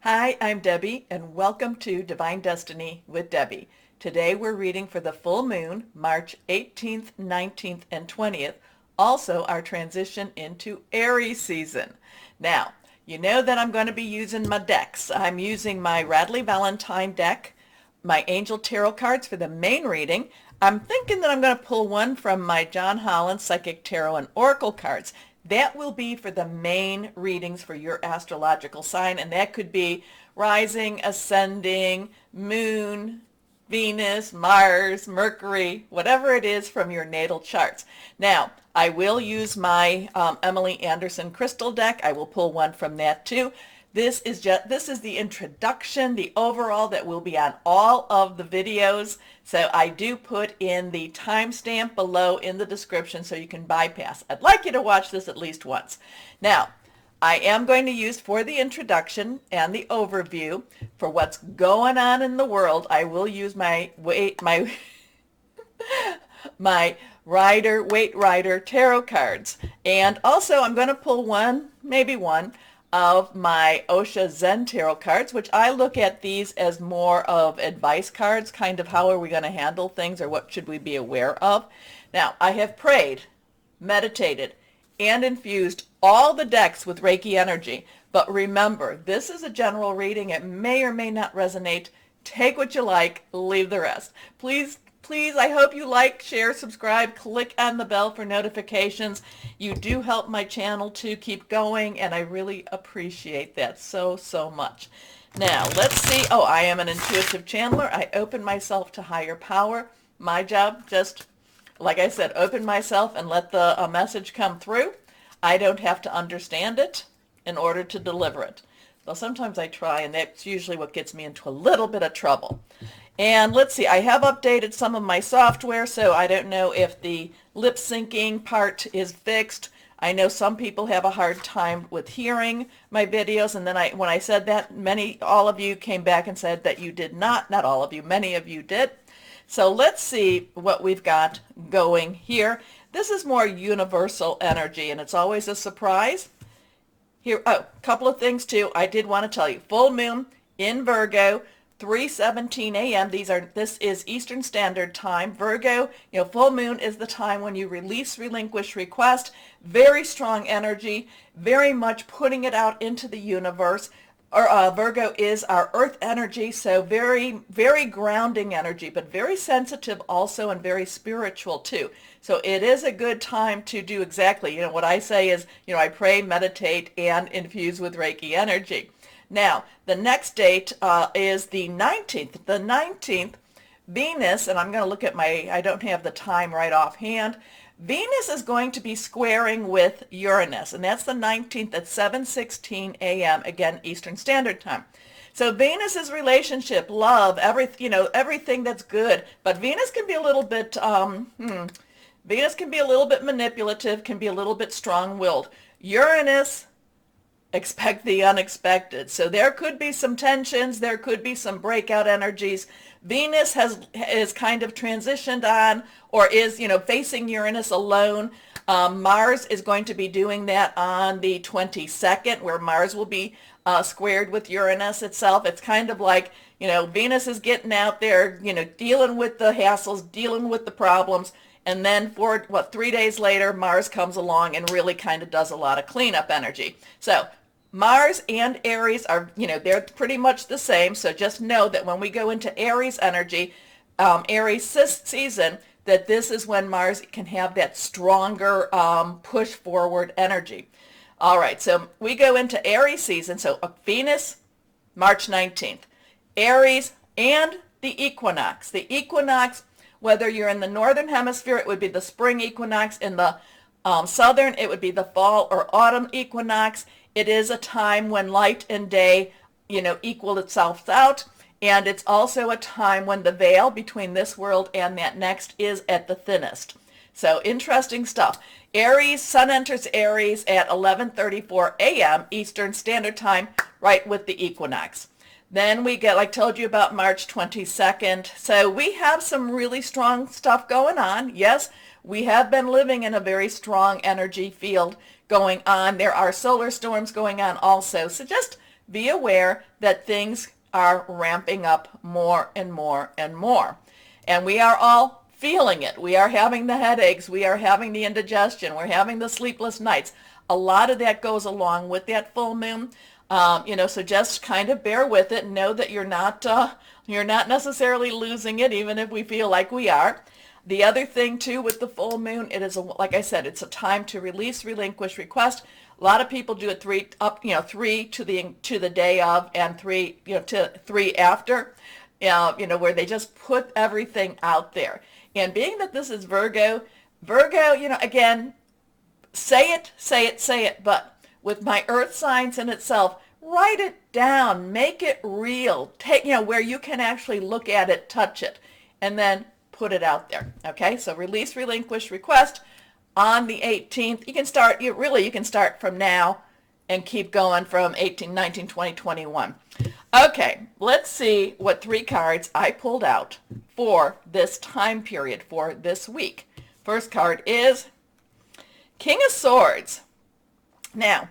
Hi, I'm Debbie, and welcome to Divine Destiny with Debbie. Today we're reading for the full moon, March 18th, 19th, and 20th, also our transition into Aries season. Now, you know that I'm going to be using my decks. I'm using my Radley Valentine deck, my Angel Tarot cards for the main reading. I'm thinking that I'm going to pull one from my John Holland Psychic Tarot and Oracle cards. That will be for the main readings for your astrological sign, and that could be rising, ascending, moon, Venus, Mars, Mercury, whatever it is from your natal charts. Now, I will use my Emily Anderson crystal deck. I will pull one from that too. This is the introduction, the overall that will be on all of the videos. So I do put in the timestamp below in the description so you can bypass. I'd like you to watch this at least once. Now, I am going to use for the introduction and the overview for what's going on in the world. I will use my Weight Rider tarot cards. And also I'm going to pull one, maybe one, of my Osha Zen tarot cards, which I look at these as more of advice cards, kind of how are we going to handle things or what should we be aware of. Now, I have prayed, meditated, and infused all the decks with Reiki energy. But remember, this is a general reading. It may or may not resonate. Take what you like, leave the rest. Please, I hope you like, share, subscribe, click on the bell for notifications. You do help my channel to keep going, and I really appreciate that so much. Now, let's see. Oh, I am an intuitive channeler. I open myself to higher power. My job, just like I said, open myself and let the message come through. I don't have to understand it in order to deliver it. Well, sometimes I try, and that's usually what gets me into a little bit of trouble. And let's see, I have updated some of my software, so I don't know if the lip syncing part is fixed. I know some people have a hard time with hearing my videos, and then when I said that, all of you came back and said that you did not all of you, many of you did. So let's see what we've got going here. This is more universal energy, and it's always a surprise. Here, oh, a couple of things too. I did want to tell you, full moon in Virgo, 3:17 a.m. This is Eastern Standard Time. Virgo, full moon is the time when you release, relinquish, request. Very strong energy, very much putting it out into the universe. Virgo is our earth energy, so very, very grounding energy, but very sensitive also and very spiritual too. So it is a good time to do exactly, what I say is, I pray, meditate, and infuse with Reiki energy. Now, the next date is the 19th. The 19th, Venus, and I'm going to look at I don't have the time right offhand. Venus is going to be squaring with Uranus, and that's the 19th at 7:16 a.m., again, Eastern Standard Time. So Venus's relationship, love, everything that's good, but Venus can be a little bit, Venus can be a little bit manipulative, can be a little bit strong-willed. Uranus, expect the unexpected. So there could be some tensions, there could be some breakout energies. Venus is kind of transitioned on, or is, facing Uranus alone. Mars is going to be doing that on the 22nd, where Mars will be squared with Uranus itself. It's kind of like, Venus is getting out there, dealing with the hassles, dealing with the problems. And then 3 days later, Mars comes along and really kind of does a lot of cleanup energy. So Mars and Aries are, they're pretty much the same. So just know that when we go into Aries energy, Aries season, that this is when Mars can have that stronger push forward energy. All right, so we go into Aries season. So Venus, March 19th. Aries and the equinox. The equinox, whether you're in the northern hemisphere, it would be the spring equinox. In the southern, it would be the fall or autumn equinox. It is a time when light and day, equal itself out. And it's also a time when the veil between this world and that next is at the thinnest. So interesting stuff. Aries, Sun enters Aries at 11:34 a.m. Eastern Standard Time, right with the equinox. Then we get, like I told you about March 22nd. So we have some really strong stuff going on. Yes, we have been living in a very strong energy field going on. There are solar storms going on also. So just be aware that things are ramping up more and more and more. And we are all feeling it. We are having the headaches. We are having the indigestion. We're having the sleepless nights. A lot of that goes along with that full moon. So just kind of bear with it and know that you're not necessarily losing it, even if we feel like we are. The other thing too with the full moon, it is like I said, it's a time to release, relinquish, request. A lot of people do it three to the day of, and three to three after. Where they just put everything out there. And being that this is Virgo, again, say it, but with my earth signs in itself, write it down, make it real, take, where you can actually look at it, touch it, and then put it out there. Okay, so release, relinquish, request on the 18th. You can start from now and keep going from 18, 19, 20, 21. Okay, let's see what 3 cards I pulled out for this time period, for this week. First card is King of Swords. Now,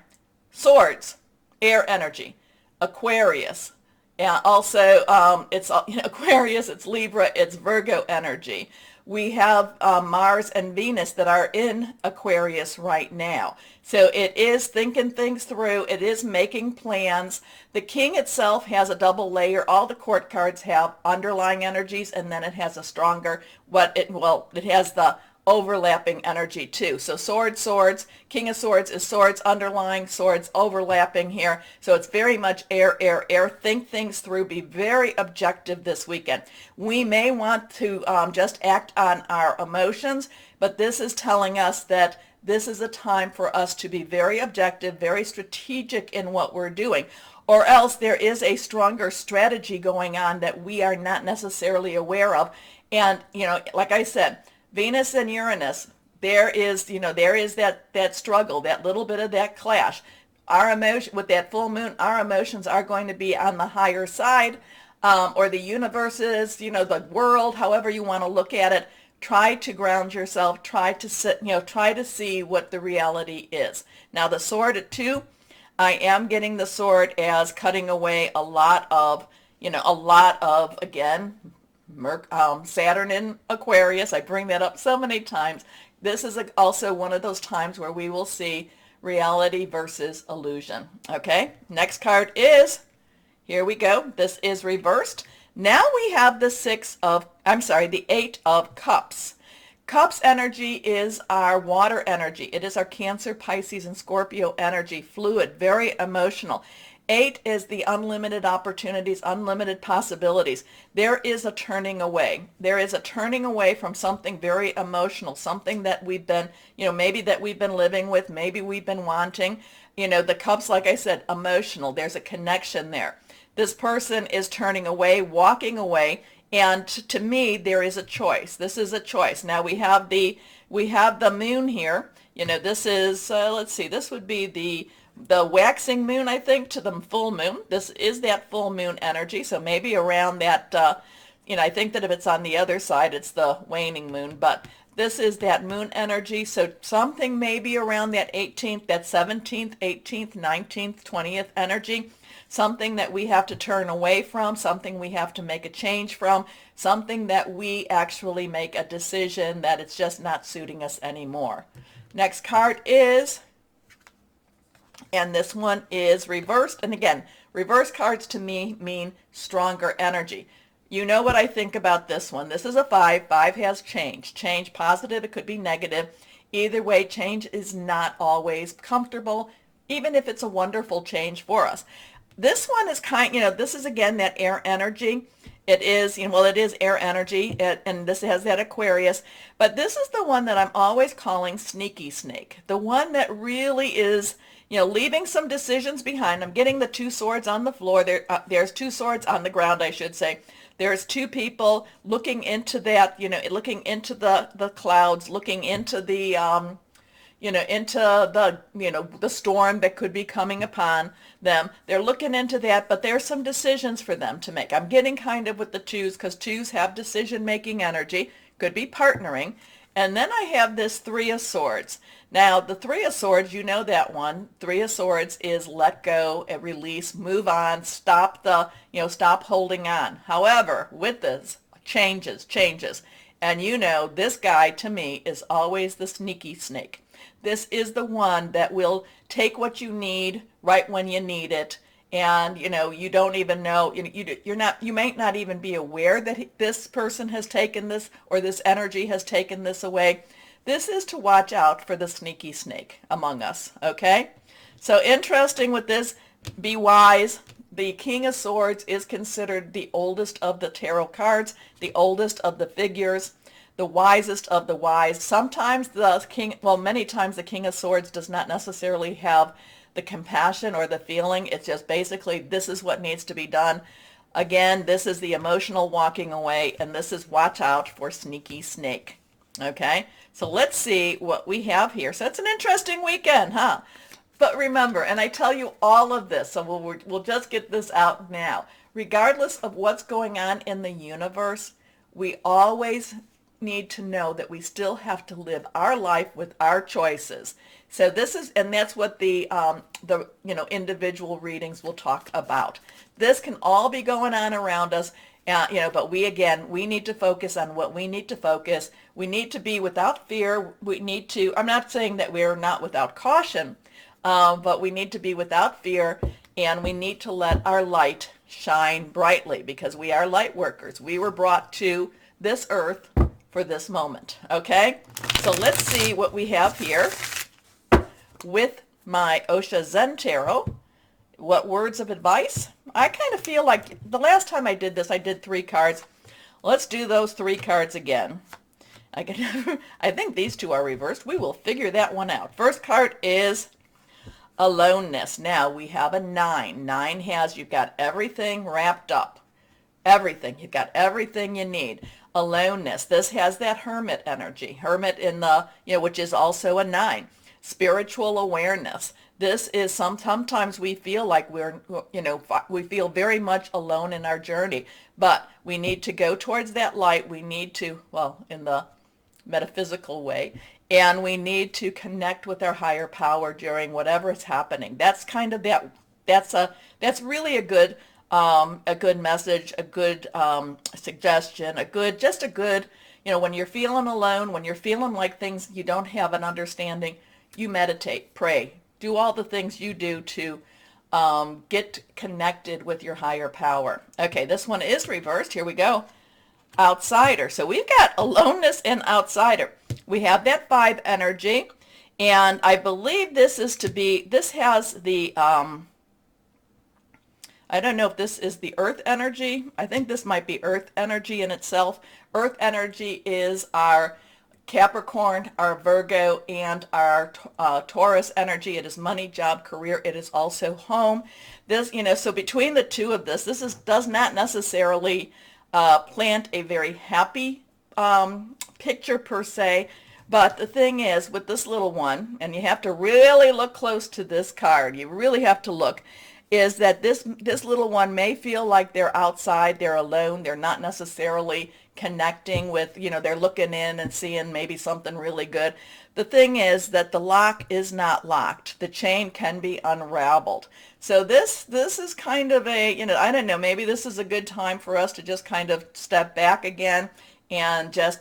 swords, air energy, Aquarius. Yeah, also it's Aquarius, it's Libra, it's Virgo energy. We have Mars and Venus that are in Aquarius right now. So it is thinking things through. It is making plans. The King itself has a double layer. All the court cards have underlying energies, and then it has a stronger, it has the overlapping energy too. So swords, King of Swords is swords underlying, swords overlapping here. So it's very much air. Think things through. Be very objective this weekend. We may want to just act on our emotions, but this is telling us that this is a time for us to be very objective, very strategic in what we're doing. Or else there is a stronger strategy going on that we are not necessarily aware of. And, like I said, Venus and Uranus, there is that struggle, that little bit of that clash. Our emotion with that full moon, our emotions are going to be on the higher side, or the universe is, the world, however you want to look at it. Try to ground yourself. Try to see what the reality is. Now the sword at 2, I am getting the sword as cutting away a lot of, again, Saturn in Aquarius. I bring that up so many times. This is also one of those times where we will see reality versus illusion. Okay, next card is, here we go. This is reversed. Now we have the 8 of Cups. Cups energy is our water energy. It is our Cancer, Pisces, and Scorpio energy, fluid, very emotional. 8 is the unlimited opportunities, unlimited possibilities. There is a turning away. There is a turning away from something very emotional, something that we've been, maybe that we've been living with, maybe we've been wanting. The Cups, like I said, emotional. There's a connection there. This person is turning away, walking away, and to me, there is a choice. This is a choice. Now we have the moon here. This is, let's see, this would be the waxing moon, I think, to the full moon. This is that full moon energy, so maybe around that, I think that if it's on the other side, it's the waning moon, but this is that moon energy, so something maybe around that 18th, that 17th, 18th, 19th, 20th energy, something that we have to turn away from, something we have to make a change from, something that we actually make a decision that it's just not suiting us anymore. Next card is, and this one is reversed. And again, reverse cards to me mean stronger energy. You know what I think about this one. This is a 5. 5 has change. Change positive, it could be negative. Either way, change is not always comfortable, even if it's a wonderful change for us. This one is this is again that air energy. It is, it is air energy, and this has that Aquarius. But this is the one that I'm always calling sneaky snake. The one that really is, leaving some decisions behind. I'm getting the 2 swords on the floor. There's 2 swords on the ground, I should say. There's 2 people looking into that, looking into the clouds, looking into the, the storm that could be coming upon them. They're looking into that, but there's some decisions for them to make. I'm getting kind of with the 2s because 2s have decision-making energy, could be partnering. And then I have this Three of Swords. Now, the Three of Swords, you know that one. Three of Swords is let go, release, move on, stop stop holding on. However, with this, changes. And you know, this guy to me is always the sneaky snake. This is the one that will take what you need right when you need it. And you don't even know, you might not even be aware that this person has taken this, or this energy has taken this away. This is to watch out for the sneaky snake among us, okay? So interesting with this, be wise. The King of Swords is considered the oldest of the tarot cards, the oldest of the figures, the wisest of the wise. Sometimes many times the King of Swords does not necessarily have the compassion or the feeling. It's just basically, this is what needs to be done. Again, this is the emotional walking away, and this is watch out for sneaky snake. Okay, so let's see what we have here. So it's an interesting weekend, huh? But remember, and I tell you all of this, so we'll just get this out now. Regardless of what's going on in the universe, we always need to know that we still have to live our life with our choices. So that's what the individual readings will talk about. This can all be going on around us, but we need to focus on what we need to focus. We need to be without fear. I'm not saying that we're not without caution, but we need to be without fear, and we need to let our light shine brightly, because we are light workers. We were brought to this earth for this moment, okay? So let's see what we have here with my Osha Zen Tarot. What words of advice? I kind of feel like the last time I did this, I did 3 cards. Let's do those 3 cards again. I think these 2 are reversed. We will figure that one out. First card is aloneness. Now we have a 9. 9 has, you've got everything wrapped up. Everything. You've got everything you need. Aloneness. This has that hermit energy. Hermit in the, which is also a 9. Spiritual awareness. This is sometimes we feel like we feel very much alone in our journey, but we need to go towards that light. We need to, in the metaphysical way, and we need to connect with our higher power during whatever is happening. That's kind of that's really a good message, a good suggestion, a good, when you're feeling alone, when you're feeling like things you don't have an understanding, you meditate, pray, do all the things you do to get connected with your higher power. Okay, this one is reversed. Here we go. Outsider. So we've got aloneness and outsider. We have that 5 energy, and I believe this has the, I don't know if this is the earth energy. I think this might be earth energy in itself. Earth energy is our Capricorn, our Virgo, and our Taurus energy. It is money, job, career. It is also home. This, so between the 2 of this does not necessarily plant a very happy picture per se. But the thing is, with this little one, and you have to really look close to this card, you really have to look, is that this little one may feel like they're outside, they're alone, they're not necessarily connecting with, they're looking in and seeing maybe something really good. The thing is that the lock is not locked. The chain can be unraveled. So this is kind of a, I don't know, maybe this is a good time for us to just kind of step back again and just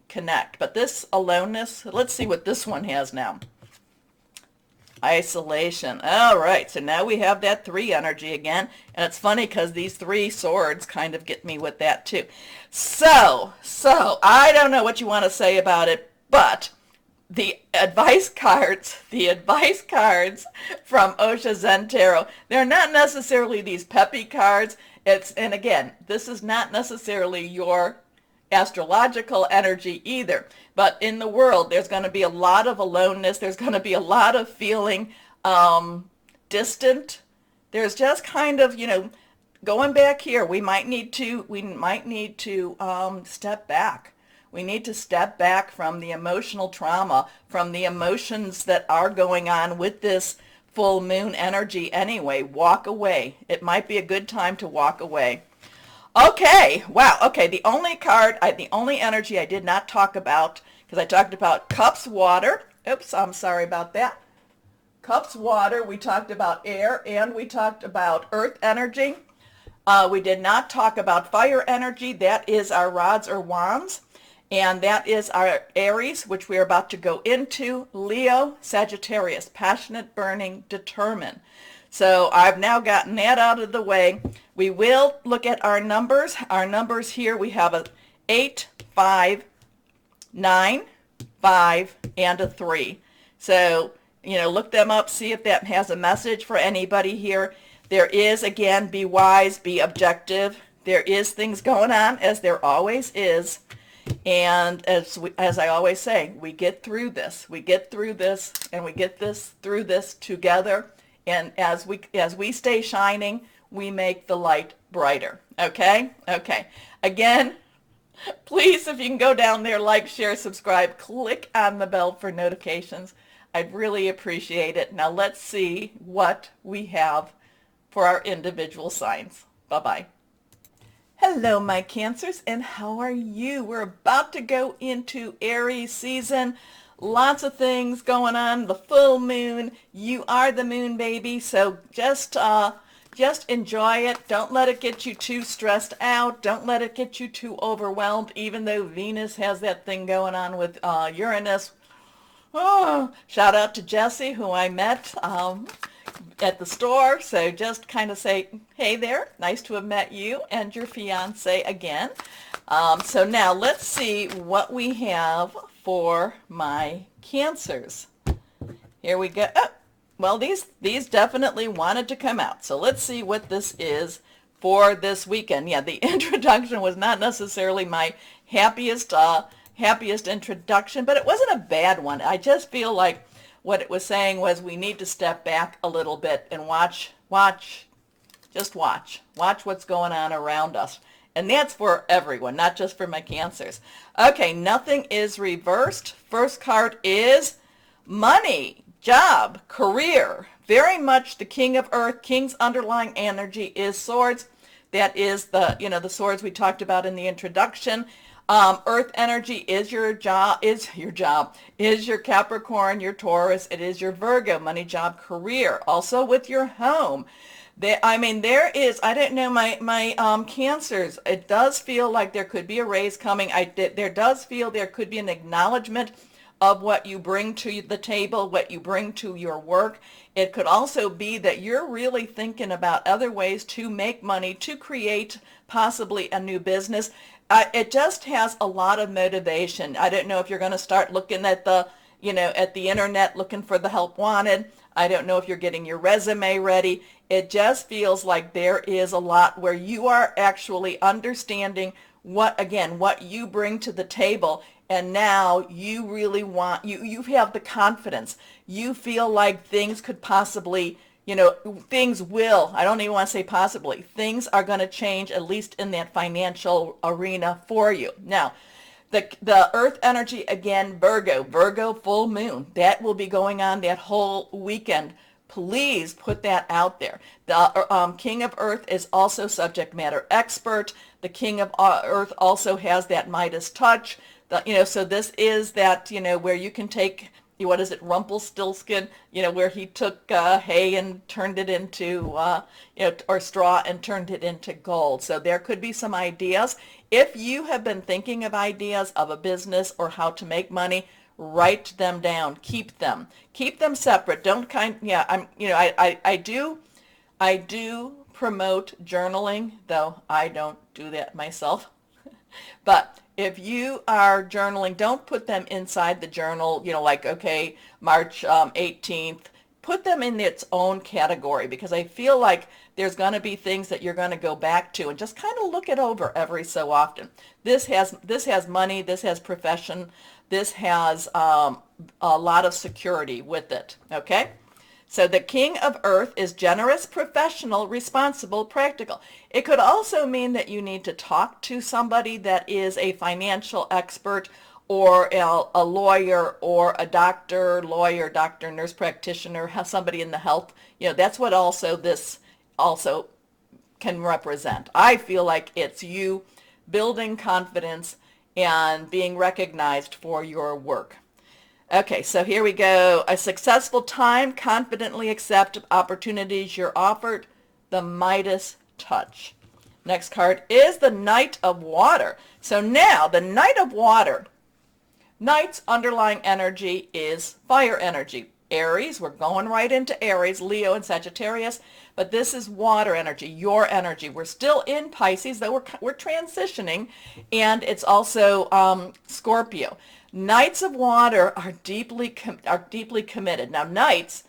connect. But this aloneness, let's see what this one has now. Isolation. All right, so now we have that 3 energy again, and it's funny because these 3 swords kind of get me with that too. So I don't know what you want to say about it, but the advice cards from Osha Zen Tarot, they're not necessarily these peppy cards. And again, this is not necessarily your astrological energy either, but in the world there's going to be a lot of aloneness. There's going to be a lot of feeling distant. There's just kind of, going back here, we might need to step back. We need to step back from the emotional trauma, from the emotions that are going on with this full moon energy anyway. Walk away. It might be a good time to walk away. Okay, wow, okay, the only energy I did not talk about, because I talked about cups, water. Oops, I'm sorry about that. Cups, water. We talked about air, and we talked about earth energy. We did not talk about fire energy. That is our rods or wands. And that is our Aries, which we are about to go into. Leo, Sagittarius, passionate, burning, determined. So I've now gotten that out of the way. We will look at our numbers. Our numbers here, we have a 8, 5, 9, 5, and a 3. So, look them up, see if that has a message for anybody here. There is, again, be wise, be objective. There is things going on, as there always is. And as I always say, we get through this. We get through this, and we get through this together. And as we stay shining, we make the light brighter. Okay? Okay. Again, please, if you can go down there, like, share, subscribe, click on the bell for notifications. I'd really appreciate it. Now let's see what we have for our individual signs. Bye-bye. Hello, my Cancers, and how are you? We're about to go into Aries season. Lots of things going on. The full moon. You are the moon, baby. So just enjoy it. Don't let it get you too stressed out. Don't let it get you too overwhelmed, even though Venus has that thing going on with Uranus. Oh, shout out to Jessie, who I met at the store. So just kind of say, hey there, nice to have met you and your fiance again. So now let's see what we have for my Cancers. Here we go. Oh, well, these definitely wanted to come out. So let's see what this is for this weekend. Yeah, the introduction was not necessarily my happiest introduction, but it wasn't a bad one. I just feel like what it was saying was we need to step back a little bit and watch what's going on around us. And that's for everyone, not just for my Cancers. Okay, nothing is reversed. First card is money, job, career. Very much the King of Earth. King's underlying energy is swords. That is the swords we talked about in the introduction. Earth energy is your Capricorn, your Taurus, it is your Virgo, money, job, career. Also with your home. I didn't know my Cancers. It does feel like there could be a raise coming. There does feel there could be an acknowledgement of what you bring to the table, what you bring to your work. It could also be that you're really thinking about other ways to make money, to create possibly a new business. It just has a lot of motivation. I don't know if you're going to start looking at the internet looking for the help wanted. I don't know if you're getting your resume ready. It just feels like there is a lot where you are actually understanding what you bring to the table. And now you really you have the confidence. You feel like things could possibly, things will, I don't even want to say possibly, things are going to change, at least in that financial arena for you. Now, the earth energy, again, Virgo full moon, that will be going on that whole weekend. Please put that out there. The King of Earth is also subject matter expert. The King of Earth also has that Midas touch. So this is that, where you can take, what is it, Rumpelstiltskin, where he took hay and turned it into, or straw and turned it into gold. So there could be some ideas. If you have been thinking of ideas of a business or how to make money, write them down. Keep them separate. I do promote journaling, though I don't do that myself. But if you are journaling, don't put them inside the journal, okay, March 18th. Put them in its own category, because I feel like there's going to be things that you're going to go back to and just kind of look it over every so often. This has money, this has profession, this has a lot of security with it, okay? So the King of Earth is generous, professional, responsible, practical. It could also mean that you need to talk to somebody that is a financial expert, or a lawyer, or a doctor, nurse practitioner, somebody in the health. That's what this also can represent. I feel like it's you building confidence and being recognized for your work. Okay, so here we go. A successful time, confidently accept opportunities you're offered, the Midas touch. Next card is the Knight of Water. So now the Knight of Water, Knight's underlying energy is fire energy. Aries, we're going right into Aries, Leo, and Sagittarius, but this is water energy, your energy. We're still in Pisces, though we're transitioning, and it's also Scorpio. Knights of Water are deeply committed. Now, Knights,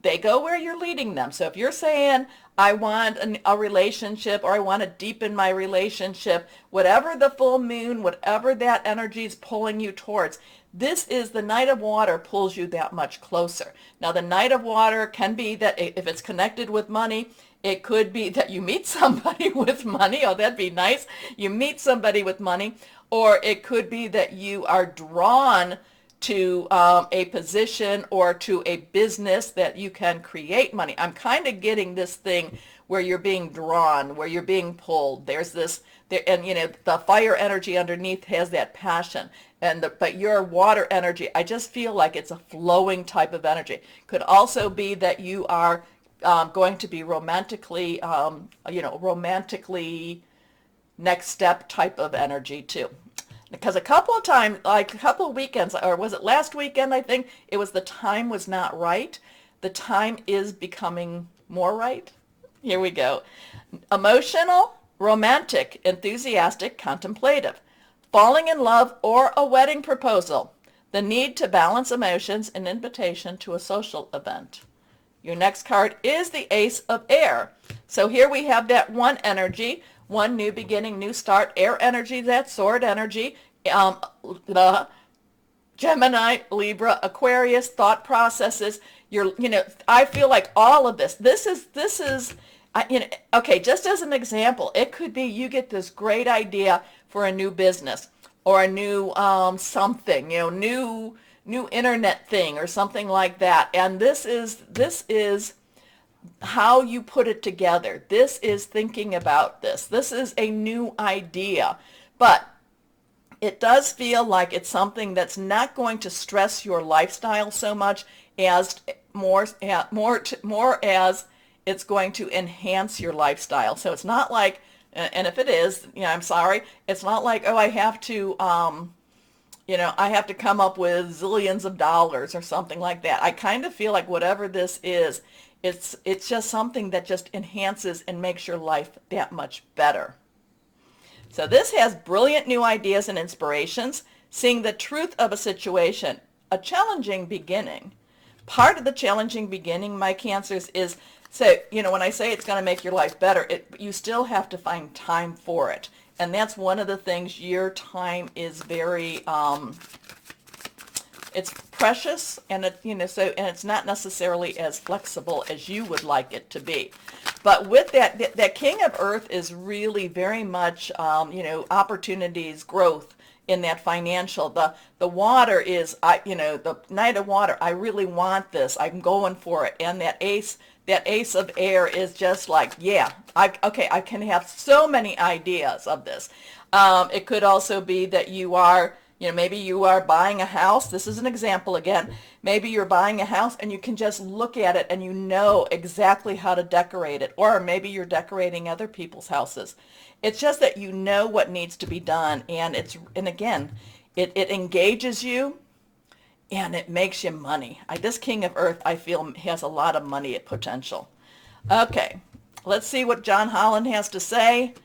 they go where you're leading them. So if you're saying, I want a relationship, or I want to deepen my relationship, whatever the full moon, whatever that energy is pulling you towards, this is the Knight of Water pulls you that much closer. Now, the Knight of Water can be that if it's connected with money, it could be that you meet somebody with money. Oh, that'd be nice. You meet somebody with money. Or it could be that you are drawn to a position or to a business that you can create money. I'm kind of getting this thing where you're being drawn, where you're being pulled. There's this, and the fire energy underneath has that passion. But your water energy, I just feel like it's a flowing type of energy. Could also be that you are going to be romantically, romantically next step type of energy too. Because a couple of times, like a couple of weekends, or was it last weekend, I think, it was the time was not right. The time is becoming more right. Here we go. Emotional, romantic, enthusiastic, contemplative. Falling in love or a wedding proposal. The need to balance emotions, an invitation to a social event. Your next card is the Ace of Air. So here we have that one energy, one new beginning, new start, air energy, that sword energy, the Gemini, Libra, Aquarius, thought processes. I feel like all of this is, okay, just as an example, it could be you get this great idea for a new business or a new something, new internet thing or something like that. And this is how you put it together. This is thinking about this. This is a new idea. But it does feel like it's something that's not going to stress your lifestyle so much as more as it's going to enhance your lifestyle. So it's not like, and if it is, I'm sorry, it's not like, oh, I have to I have to come up with zillions of dollars or something like that. I kind of feel like whatever this is, it's just something that just enhances and makes your life that much better. So this has brilliant new ideas and inspirations, seeing the truth of a situation, a challenging beginning. Part of the challenging beginning, my Cancers, is, so, when I say it's going to make your life better, you still have to find time for it. And that's one of the things. Your time is very, it's precious, and and it's not necessarily as flexible as you would like it to be. But with that King of Earth is really very much, opportunities, growth in that financial. The water is, the Knight of Water, I really want this. I'm going for it. And that Ace of Air is just like, yeah, I can have so many ideas of this. It could also be that you are, maybe you are buying a house. This is an example again. Maybe you're buying a house and you can just look at it and you know exactly how to decorate it. Or maybe you're decorating other people's houses. It's just that you know what needs to be done. And again, it engages you and it makes you money. This King of Earth, I feel, has a lot of money potential. Okay, let's see what John Holland has to say.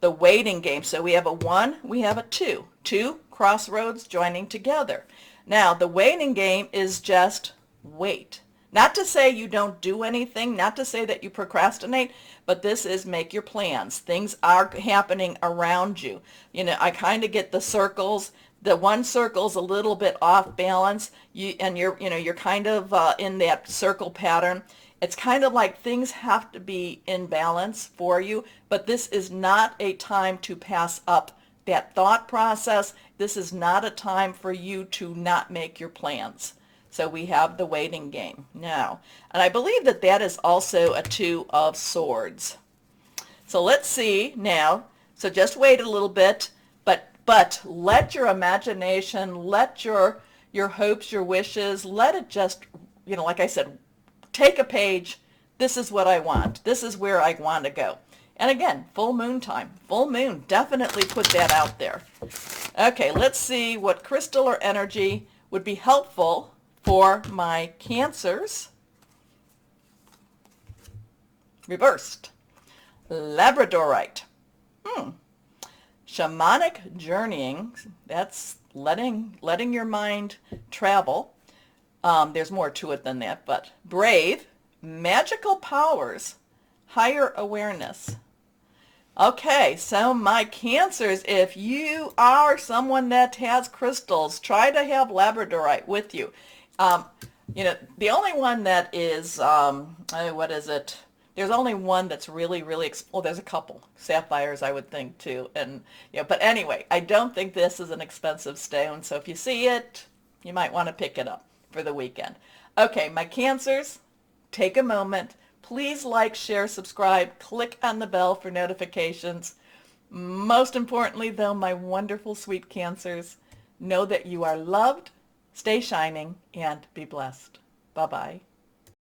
The waiting game. So we have a 1, we have a 2. 2 crossroads joining together. Now, the waiting game is just wait. Not to say you don't do anything, not to say that you procrastinate, but this is make your plans. Things are happening around you. I kind of get the circles. The one circle's a little bit off balance, you're kind of in that circle pattern. It's kind of like things have to be in balance for you, but this is not a time to pass up that thought process. This is not a time for you to not make your plans. So we have the waiting game now. And I believe that is also a 2 of Swords. So let's see now. So just wait a little bit, but But let your imagination, let your hopes, your wishes, let it just, like I said, take a page. This is what I want. This is where I want to go. And again, full moon time. Full moon. Definitely put that out there. Okay, let's see what crystal or energy would be helpful for my Cancers. Reversed. Labradorite. Shamanic journeying. That's letting your mind travel. There's more to it than that, but brave. Magical powers. Higher awareness. Okay, so my Cancers, if you are someone that has crystals, try to have labradorite with you. The only one that is, what is it? There's only one that's really, well, there's a couple. Sapphires, I would think, too. And, but anyway, I don't think this is an expensive stone. So if you see it, you might want to pick it up for the weekend. Okay, my Cancers, take a moment. Please like, share, subscribe, click on the bell for notifications. Most importantly, though, my wonderful, sweet Cancers, know that you are loved, stay shining, and be blessed. Bye-bye.